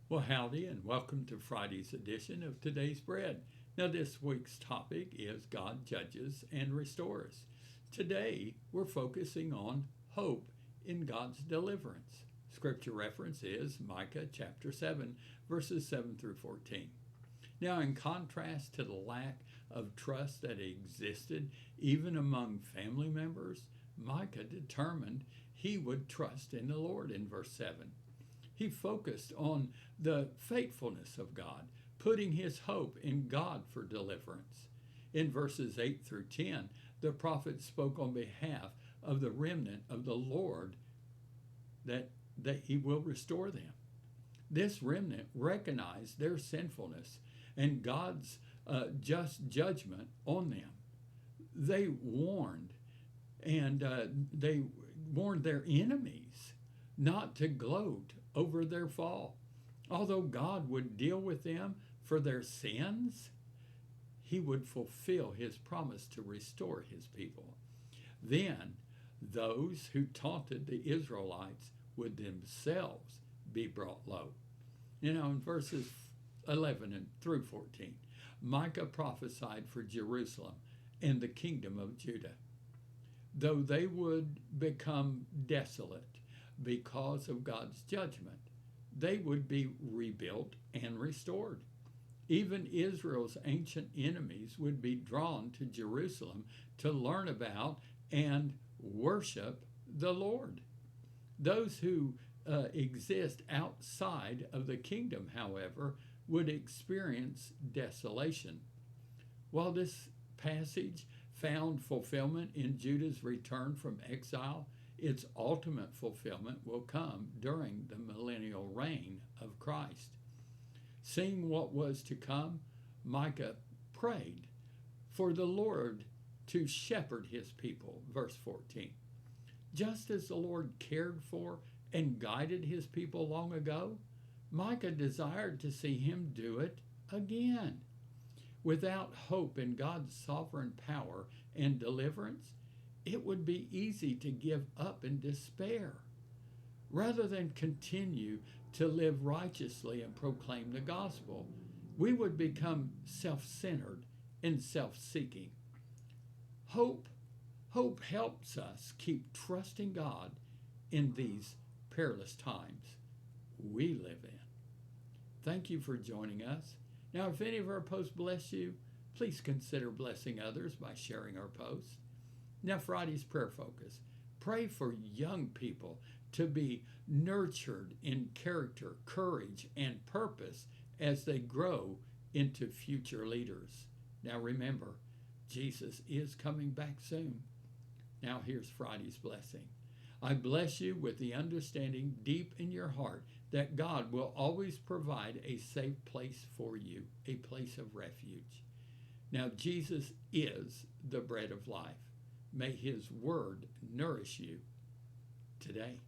Well, howdy, and welcome to Friday's edition of Today's Bread. Now, this week's topic is God judges and restores. Today, we're focusing on hope in God's deliverance. Scripture reference is Micah chapter 7, verses 7 through 14. Now, in contrast to the lack of trust that existed even among family members, Micah determined he would trust in the Lord in verse 7. He focused on the faithfulness of God, putting his hope in God for deliverance. In verses 8 through 10, the prophet spoke on behalf of the remnant of the Lord that he will restore them. This remnant recognized their sinfulness and God's just judgment on them. They warned they warned their enemies not to gloat over their fall. Although God would deal with them for their sins, he would fulfill his promise to restore his people. Then those who taunted the Israelites would themselves be brought low. In verses 11 and through 14, Micah prophesied for Jerusalem and the kingdom of Judah. Though they would become desolate because of God's judgment, they would be rebuilt and restored. Even Israel's ancient enemies would be drawn to Jerusalem to learn about and worship the Lord. Those who exist outside of the kingdom, however, would experience desolation. While this passage found fulfillment in Judah's return from exile, its ultimate fulfillment will come during the millennial reign of Christ. Seeing what was to come, Micah prayed for the Lord to shepherd his people, verse 14. Just as the Lord cared for and guided his people long ago, Micah desired to see him do it again. Without hope in God's sovereign power and deliverance, it would be easy to give up in despair. Rather than continue to live righteously and proclaim the gospel, we would become self-centered and self-seeking. Hope helps us keep trusting God in these perilous times we live in. Thank you for joining us. Now, if any of our posts bless you, please consider blessing others by sharing our posts. Now, Friday's prayer focus. Pray for young people to be nurtured in character, courage, and purpose as they grow into future leaders. Now, remember, Jesus is coming back soon. Now, here's Friday's blessing. I bless you with the understanding deep in your heart that God will always provide a safe place for you, a place of refuge. Now, Jesus is the bread of life. May his word nourish you today.